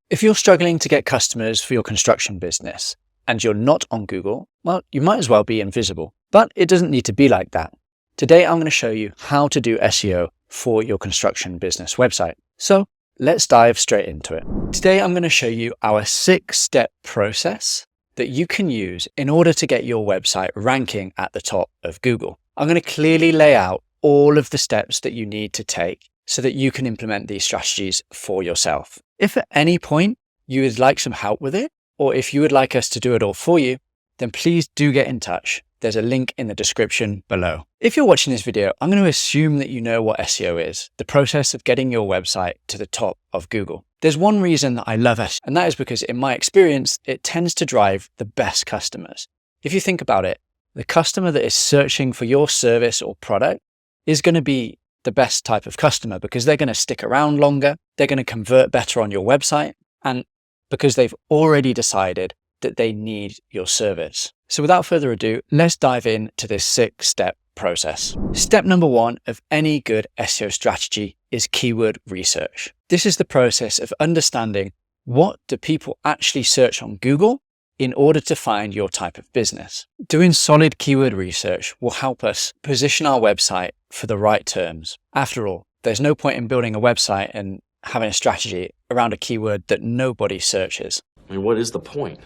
If you're struggling to get customers for your construction business and you're not on Google, well, you might as well be invisible. But it doesn't need to be like that. Today, I'm going to show you how to do SEO for your construction business website. So let's dive straight into it. Today, I'm going to show you our 6-step process that you can use in order to get your website ranking at the top of Google. I'm going to clearly lay out all of the steps that you need to take so that you can implement these strategies for yourself. If at any point you would like some help with it, or if you would like us to do it all for you, then please do get in touch. There's a link in the description below. If you're watching this video, I'm going to assume that you know what SEO is, the process of getting your website to the top of Google. There's one reason that I love SEO, and that is because in my experience, it tends to drive the best customers. If you think about it, the customer that is searching for your service or product is going to be the best type of customer because they're going to stick around longer, they're going to convert better on your website, and because they've already decided that they need your service. So without further ado, let's dive into this 6-step process. Step number 1 of any good SEO strategy is keyword research. This is the process of understanding what do people actually search on Google in order to find your type of business. Doing solid keyword research will help us position our website for the right terms. After all, there's no point in building a website and having a strategy around a keyword that nobody searches. I mean, what is the point?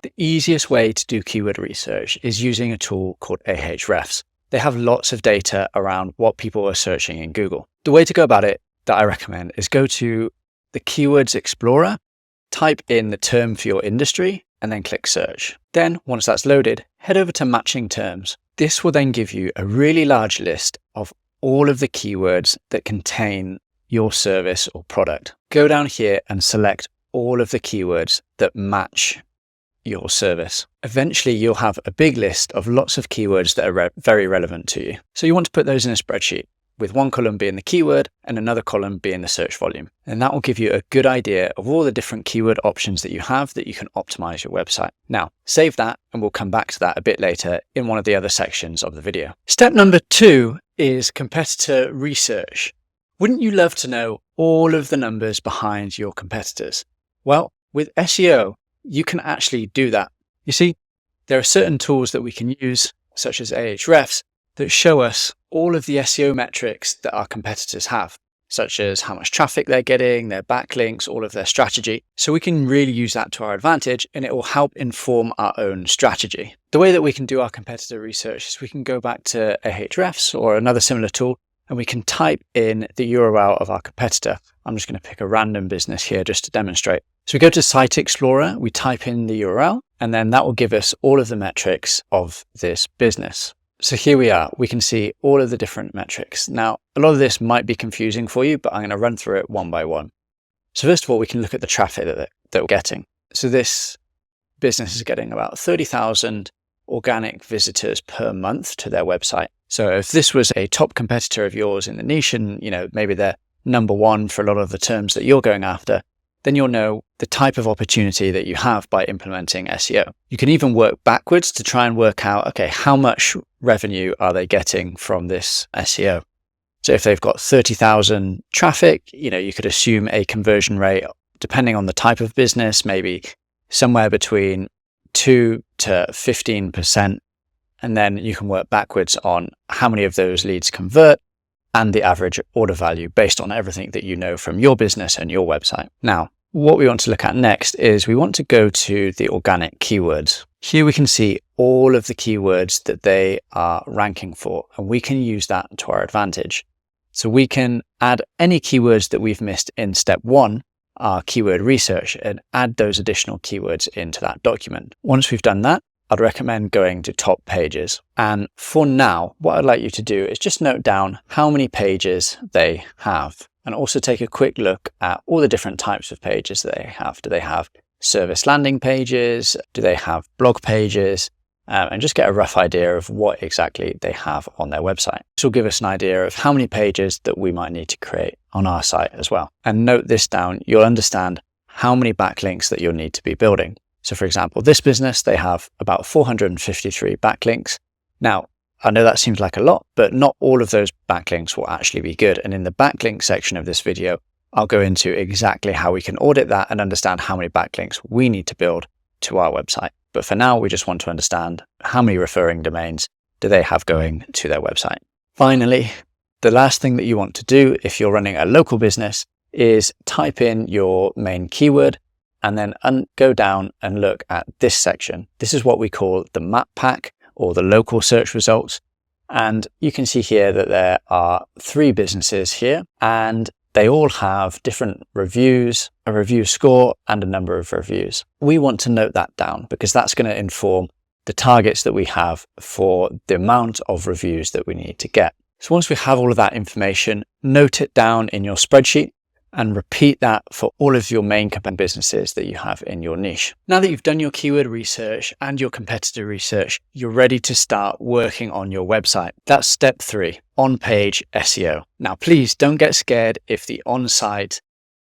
The easiest way to do keyword research is using a tool called Ahrefs. They have lots of data around what people are searching in Google. The way to go about it that I recommend is go to the Keywords Explorer, type in the term for your industry, and then click search. Then once that's loaded, head over to matching terms. This will then give you a really large list of all of the keywords that contain your service or product. Go down here and select all of the keywords that match your service. Eventually, you'll have a big list of lots of keywords that are very relevant to you. So you want to put those in a spreadsheet, with one column being the keyword and another column being the search volume. And that will give you a good idea of all the different keyword options that you have that you can optimize your website. Now, save that and we'll come back to that a bit later in one of the other sections of the video. Step number 2 is competitor research. Wouldn't you love to know all of the numbers behind your competitors? Well, with SEO, you can actually do that. You see, there are certain tools that we can use, such as Ahrefs, that show us all of the SEO metrics that our competitors have, such as how much traffic they're getting, their backlinks, all of their strategy. So we can really use that to our advantage and it will help inform our own strategy. The way that we can do our competitor research is we can go back to Ahrefs or another similar tool and we can type in the URL of our competitor. I'm just going to pick a random business here just to demonstrate. So we go to Site Explorer, we type in the URL, and then that will give us all of the metrics of this business. So here we are, we can see all of the different metrics. Now, a lot of this might be confusing for you, but I'm going to run through it one by one. So first of all, we can look at the traffic that we're getting. So this business is getting about 30,000 organic visitors per month to their website. So if this was a top competitor of yours in the niche and, maybe they're number 1 for a lot of the terms that you're going after, then you'll know the type of opportunity that you have by implementing SEO. You can even work backwards to try and work out, okay, how much revenue are they getting from this SEO? So if they've got 30,000 traffic, you could assume a conversion rate, depending on the type of business, maybe somewhere between 2 to 15%. And then you can work backwards on how many of those leads convert and the average order value based on everything that you know from your business and your website. Now, what we want to look at next is we want to go to the organic keywords. Here we can see all of the keywords that they are ranking for, and we can use that to our advantage. So we can add any keywords that we've missed in step 1, our keyword research, and add those additional keywords into that document. Once we've done that, I'd recommend going to top pages. And for now, what I'd like you to do is just note down how many pages they have and also take a quick look at all the different types of pages that they have. Do they have service landing pages? Do they have blog pages? And just get a rough idea of what exactly they have on their website. This will give us an idea of how many pages that we might need to create on our site as well. And note this down, you'll understand how many backlinks that you'll need to be building. So for example, this business, they have about 453 backlinks. Now, I know that seems like a lot, but not all of those backlinks will actually be good. And in the backlink section of this video, I'll go into exactly how we can audit that and understand how many backlinks we need to build to our website. But for now, we just want to understand how many referring domains do they have going to their website. Finally, the last thing that you want to do if you're running a local business is type in your main keyword and then go down and look at this section. This is what we call the map pack or the local search results. And you can see here that there are 3 businesses here, and they all have different reviews, a review score, and a number of reviews. We want to note that down because that's going to inform the targets that we have for the amount of reviews that we need to get. So once we have all of that information, note it down in your spreadsheet and repeat that for all of your main businesses that you have in your niche. Now that you've done your keyword research and your competitor research, you're ready to start working on your website. That's step 3, on-page SEO. Now, please don't get scared if the on-site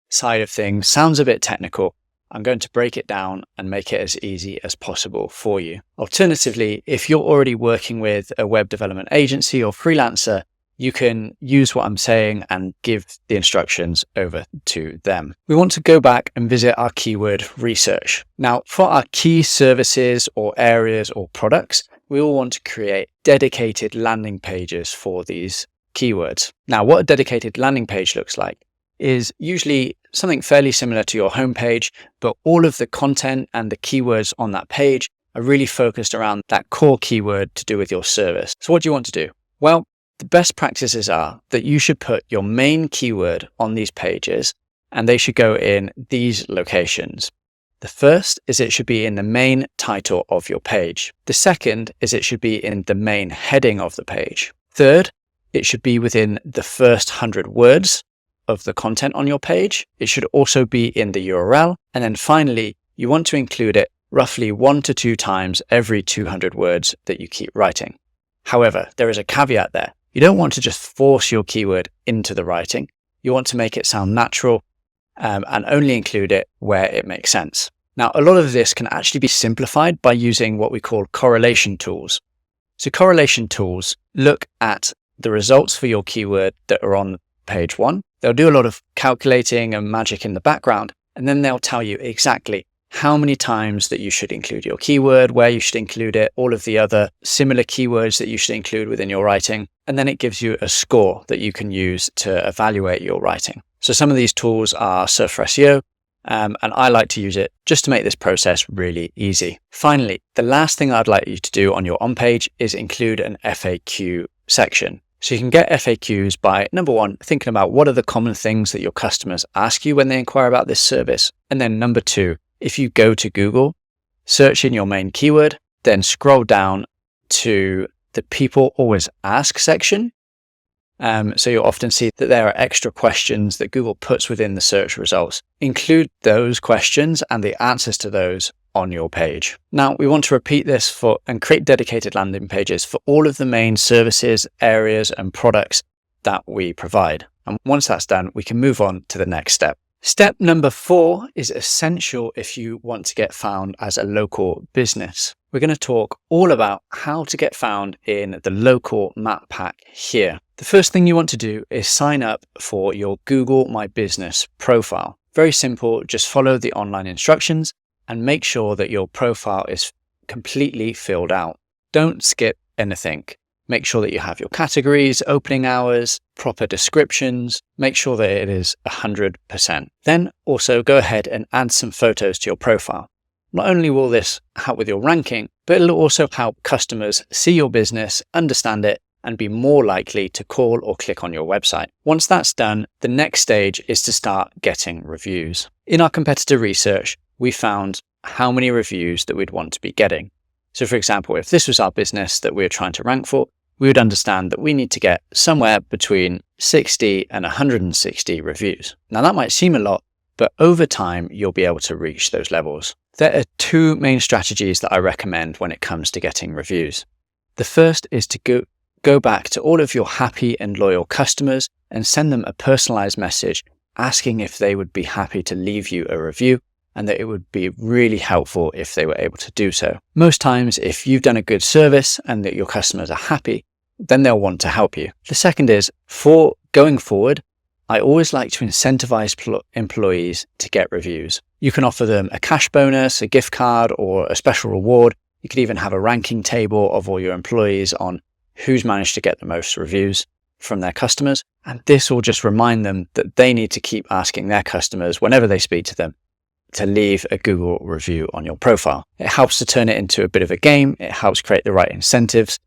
side of things sounds a bit technical. I'm going to break it down and make it as easy as possible for you. Alternatively, if you're already working with a web development agency or freelancer, you can use what I'm saying and give the instructions over to them. We want to go back and visit our keyword research. Now, for our key services or areas or products, we will want to create dedicated landing pages for these keywords. Now, what a dedicated landing page looks like is usually something fairly similar to your homepage, but all of the content and the keywords on that page are really focused around that core keyword to do with your service. So what do you want to do? Well, the best practices are that you should put your main keyword on these pages, and they should go in these locations. The first is it should be in the main title of your page. The second is it should be in the main heading of the page. Third, it should be within the first 100 words of the content on your page. It should also be in the URL. And then finally, you want to include it roughly 1 to 2 times every 200 words that you keep writing. However, there is a caveat there. You don't want to just force your keyword into the writing. You want to make it sound natural and only include it where it makes sense. Now, a lot of this can actually be simplified by using what we call correlation tools. So correlation tools look at the results for your keyword that are on page 1. They'll do a lot of calculating and magic in the background, and then they'll tell you exactly how many times that you should include your keyword, where you should include it, all of the other similar keywords that you should include within your writing. And then it gives you a score that you can use to evaluate your writing. So some of these tools are Surf for SEO, and I like to use it just to make this process really easy. Finally, the last thing I'd like you to do on your on-page is include an FAQ section. So you can get FAQs by, number 1, thinking about what are the common things that your customers ask you when they inquire about this service. And then number 2, if you go to Google, search in your main keyword, then scroll down to the people always ask section. So you'll often see that there are extra questions that Google puts within the search results. Include those questions and the answers to those on your page. Now, we want to repeat this and create dedicated landing pages for all of the main services, areas, and products that we provide. And once that's done, we can move on to the next step. Step number 4 is essential if you want to get found as a local business. We're going to talk all about how to get found in the local map pack here. The first thing you want to do is sign up for your Google My Business profile. Very simple, just follow the online instructions and make sure that your profile is completely filled out. Don't skip anything. Make sure that you have your categories, opening hours, proper descriptions. Make sure that it is 100%. Then also go ahead and add some photos to your profile. Not only will this help with your ranking, but it'll also help customers see your business, understand it, and be more likely to call or click on your website. Once that's done, the next stage is to start getting reviews. In our competitor research, we found how many reviews that we'd want to be getting. So for example, if this was our business that we were trying to rank for, we would understand that we need to get somewhere between 60 and 160 reviews. Now that might seem a lot, but over time, you'll be able to reach those levels. There are 2 main strategies that I recommend when it comes to getting reviews. The first is to go back to all of your happy and loyal customers and send them a personalized message asking if they would be happy to leave you a review, and that it would be really helpful if they were able to do so. Most times, if you've done a good service and that your customers are happy, then they'll want to help you. The second is, for going forward, I always like to incentivize employees to get reviews. You can offer them a cash bonus, a gift card, or a special reward. You could even have a ranking table of all your employees on who's managed to get the most reviews from their customers. And this will just remind them that they need to keep asking their customers whenever they speak to them to leave a Google review on your profile. It helps to turn it into a bit of a game. It helps create the right incentives.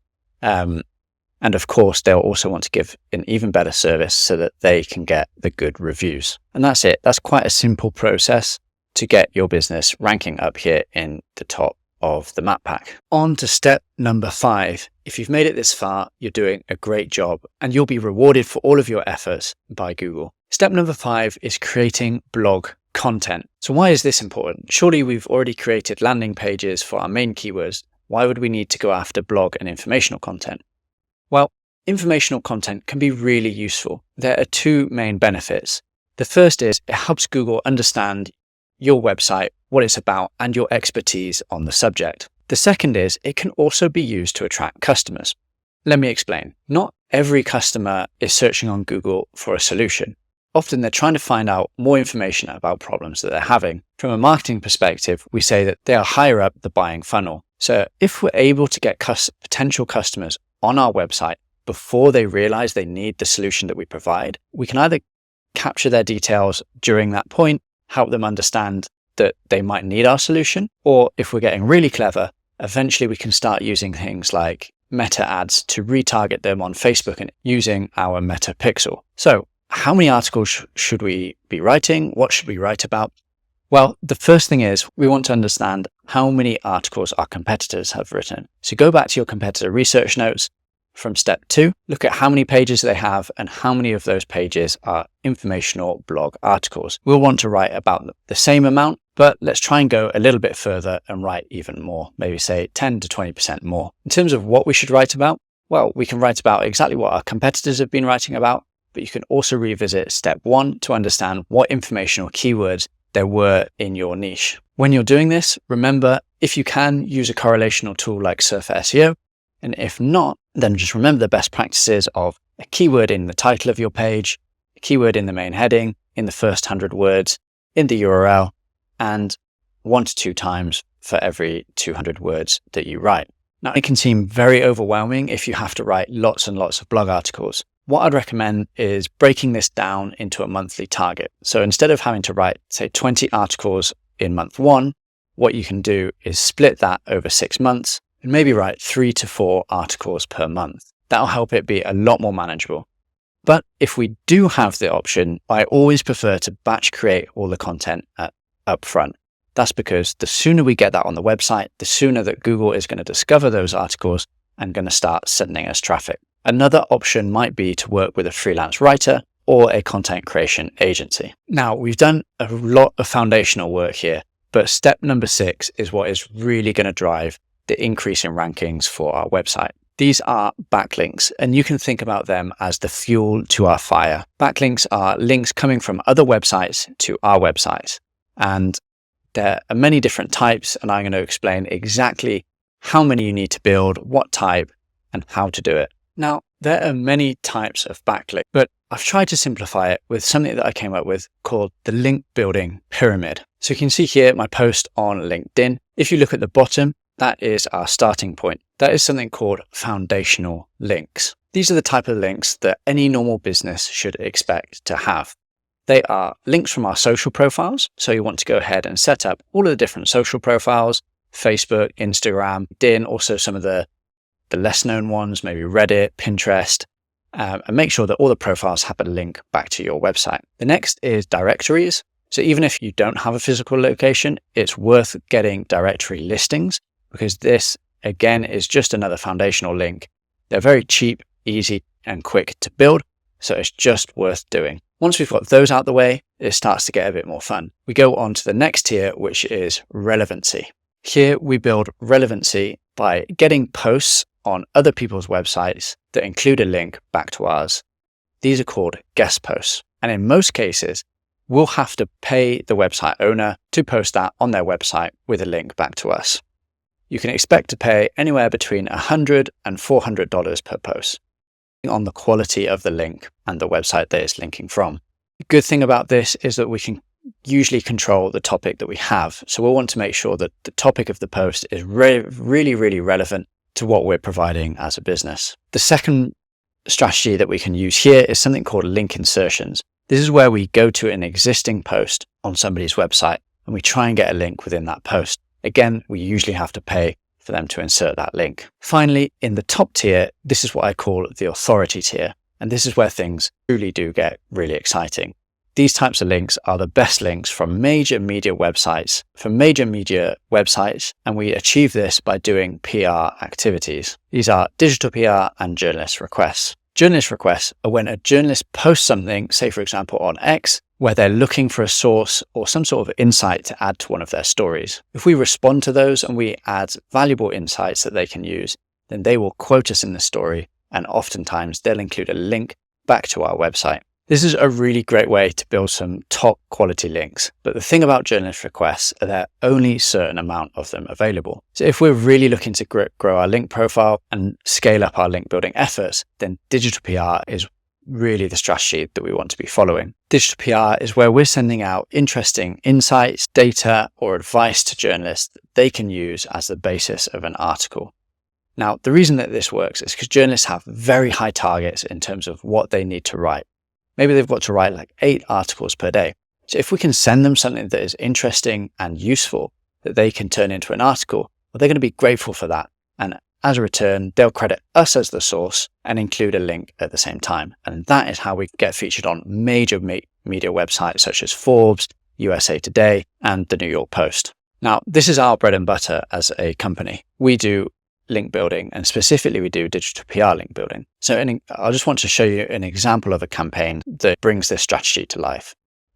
And of course, they'll also want to give an even better service so that they can get the good reviews. And that's it. That's quite a simple process to get your business ranking up here in the top of the map pack. On to step number 5. If you've made it this far, you're doing a great job and you'll be rewarded for all of your efforts by Google. Step number 5 is creating blog content. So why is this important? Surely we've already created landing pages for our main keywords. Why would we need to go after blog and informational content? Well, informational content can be really useful. There are 2 main benefits. The first is it helps Google understand your website, what it's about, and your expertise on the subject. The second is it can also be used to attract customers. Let me explain. Not every customer is searching on Google for a solution. Often they're trying to find out more information about problems that they're having. From a marketing perspective, we say that they are higher up the buying funnel. So if we're able to get potential customers on our website before they realize they need the solution that we provide, we can either capture their details during that point, help them understand that they might need our solution, or if we're getting really clever, eventually we can start using things like meta ads to retarget them on Facebook and using our meta pixel. So how many articles should we be writing? What should we write about? Well, the first thing is we want to understand how many articles our competitors have written. So go back to your competitor research notes from step 2, look at how many pages they have and how many of those pages are informational blog articles. We'll want to write about the same amount, but let's try and go a little bit further and write even more, maybe say 10 to 20% more. In terms of what we should write about, well, we can write about exactly what our competitors have been writing about, but you can also revisit step 1 to understand what informational keywords there were in your niche. When you're doing this, remember, if you can, use a correlational tool like Surfer SEO, and if not, then just remember the best practices of a keyword in the title of your page, a keyword in the main heading, in the first 100 words, in the URL, and 1 to 2 times for every 200 words that you write. Now, it can seem very overwhelming if you have to write lots and lots of blog articles. What I'd recommend is breaking this down into a monthly target. So instead of having to write, say, 20 articles in month 1, what you can do is split that over 6 months and maybe write 3 to 4 articles per month. That'll help it be a lot more manageable. But if we do have the option, I always prefer to batch create all the content up front. That's because the sooner we get that on the website, the sooner that Google is going to discover those articles and going to start sending us traffic. Another option might be to work with a freelance writer or a content creation agency. Now, we've done a lot of foundational work here, but step number 6 is what is really going to drive the increase in rankings for our website. These are backlinks, and you can think about them as the fuel to our fire. Backlinks are links coming from other websites to our websites, and there are many different types, and I'm going to explain exactly how many you need to build, what type, and how to do it. Now, there are many types of backlink, but I've tried to simplify it with something that I came up with called the link building pyramid. So you can see here my post on LinkedIn. If you look at the bottom, that is our starting point. That is something called foundational links. These are the type of links that any normal business should expect to have. They are links from our social profiles. So you want to go ahead and set up all of the different social profiles, Facebook, Instagram, LinkedIn, also some of the less known ones, maybe Reddit, Pinterest, and make sure that all the profiles have a link back to your website. The next is directories. So even if you don't have a physical location, it's worth getting directory listings because this, again, is just another foundational link. They're very cheap, easy, and quick to build, so it's just worth doing. Once we've got those out the way, it starts to get a bit more fun. We go on to the next tier, which is relevancy. Here we build relevancy by getting posts on other people's websites that include a link back to ours. These are called guest posts. And in most cases, we'll have to pay the website owner to post that on their website with a link back to us. You can expect to pay anywhere between $100 and $400 per post on the quality of the link and the website that it's linking from. The good thing about this is that we can usually control the topic that we have. So we'll want to make sure that the topic of the post is really relevant to what we're providing as a business. The second strategy that we can use here is something called link insertions. This is where we go to an existing post on somebody's website and we try and get a link within that post. Again, we usually have to pay for them to insert that link. Finally, in the top tier, this is what I call the authority tier. And this is where things truly do get really exciting. These types of links are the best links from major media websites, and we achieve this by doing PR activities. These are digital PR and journalist requests. Journalist requests are when a journalist posts something, say for example on X, where they're looking for a source or some sort of insight to add to one of their stories. If we respond to those and we add valuable insights that they can use, then they will quote us in the story, and oftentimes they'll include a link back to our website. This is a really great way to build some top quality links. But the thing about journalist requests are there are only a certain amount of them available. So if we're really looking to grow our link profile and scale up our link building efforts, then digital PR is really the strategy that we want to be following. Digital PR is where we're sending out interesting insights, data, or advice to journalists that they can use as the basis of an article. Now, the reason that this works is because journalists have very high targets in terms of what they need to write. Maybe they've got to write like 8 articles per day. So if we can send them something that is interesting and useful that they can turn into an article, well, they're going to be grateful for that. And as a return, they'll credit us as the source and include a link at the same time. And that is how we get featured on major media websites such as Forbes, USA Today, and the New York Post. Now, this is our bread and butter as a company. We do link building, and specifically we do digital PR link building. So I just want to show you an example of a campaign that brings this strategy to life.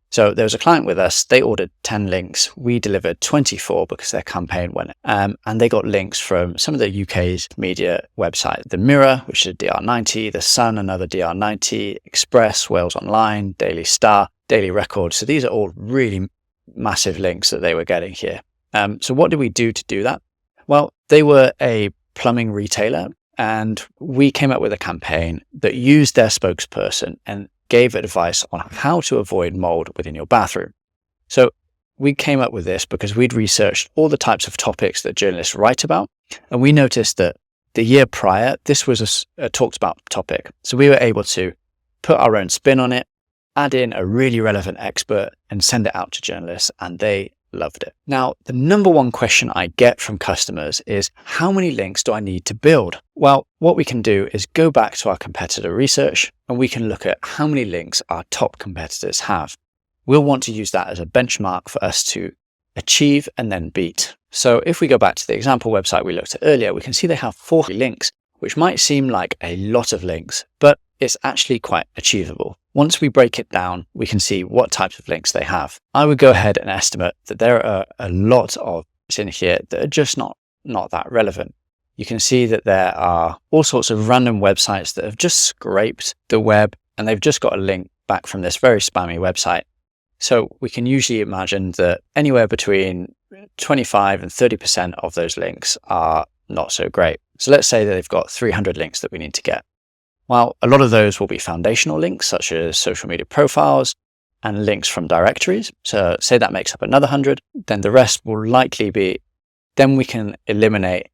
So there was a client with us, they ordered 10 links. We delivered 24 because their campaign went, and they got links from some of the UK's media websites. The Mirror, which is a DR90, The Sun, another DR90, Express, Wales Online, Daily Star, Daily Record. So these are all really massive links that they were getting here. So what did we do to do that? Well, they were a plumbing retailer, and we came up with a campaign that used their spokesperson and gave advice on how to avoid mold within your bathroom. So we came up with this because we'd researched all the types of topics that journalists write about, and we noticed that the year prior, this was a talked about topic. So we were able to put our own spin on it, add in a really relevant expert, and send it out to journalists, and they loved it. Now, the number one question I get from customers is, how many links do I need to build? Well, what we can do is go back to our competitor research and we can look at how many links our top competitors have. We'll want to use that as a benchmark for us to achieve and then beat. So if we go back to the example website we looked at earlier, we can see they have 40 links, which might seem like a lot of links, but it's actually quite achievable. Once we break it down, we can see what types of links they have. I would go ahead and estimate that there are a lot of links in here that are just not that relevant. You can see that there are all sorts of random websites that have just scraped the web and they've just got a link back from this very spammy website. So we can usually imagine that anywhere between 25 and 30% of those links are not so great. So let's say that they've got 300 links that we need to get. Well, a lot of those will be foundational links, such as social media profiles and links from directories. So say that makes up another 100, then the rest will likely be, then we can eliminate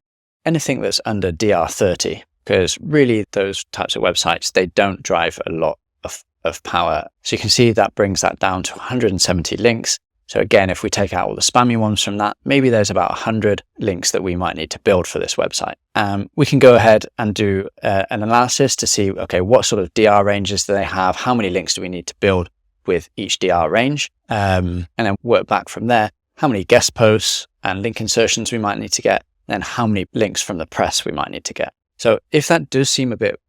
anything that's under DR30, because really those types of websites, they don't drive a lot of power. So you can see that brings that down to 170 links. So again, if we take out all the spammy ones from that, maybe there's about 100 links that we might need to build for this website. We can go ahead and do an analysis to see, okay, what sort of DR ranges do they have? How many links do we need to build with each DR range? And then work back from there, how many guest posts and link insertions we might need to get, and how many links from the press we might need to get. So if that does seem a bit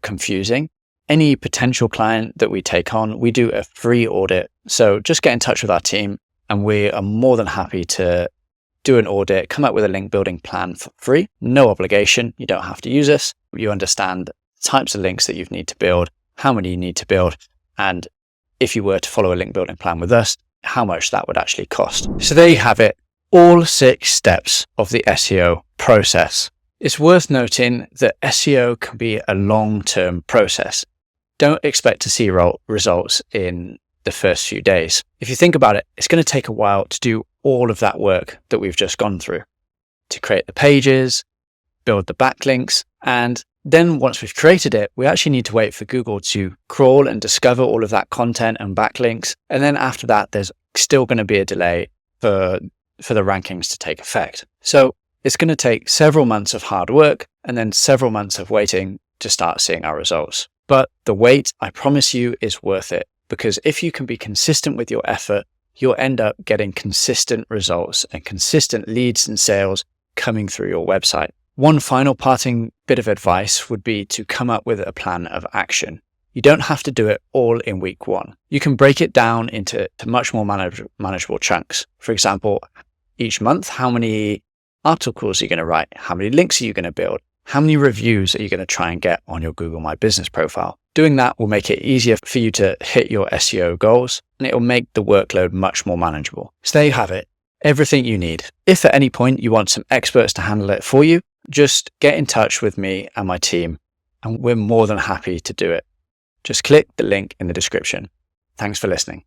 confusing, any potential client that we take on, we do a free audit. So just get in touch with our team and we are more than happy to do an audit, come up with a link building plan for free, no obligation. You don't have to use us. You understand the types of links that you need to build, how many you need to build, and if you were to follow a link building plan with us, how much that would actually cost. So there you have it, all 6 steps of the SEO process. It's worth noting that SEO can be a long-term process. Don't expect to see results in the first few days. If you think about it, it's going to take a while to do all of that work that we've just gone through, to create the pages, build the backlinks, and then once we've created it, we actually need to wait for Google to crawl and discover all of that content and backlinks. And then after that, there's still going to be a delay for the rankings to take effect. So it's going to take several months of hard work and then several months of waiting to start seeing our results. But the wait, I promise you, is worth it, because if you can be consistent with your effort, you'll end up getting consistent results and consistent leads and sales coming through your website. One final parting bit of advice would be to come up with a plan of action. You don't have to do it all in week one. You can break it down into much more manageable chunks. For example, each month, how many articles are you going to write? How many links are you going to build? How many reviews are you going to try and get on your Google My Business profile? Doing that will make it easier for you to hit your SEO goals, and it will make the workload much more manageable. So there you have it, everything you need. If at any point you want some experts to handle it for you, just get in touch with me and my team, and we're more than happy to do it. Just click the link in the description. Thanks for listening.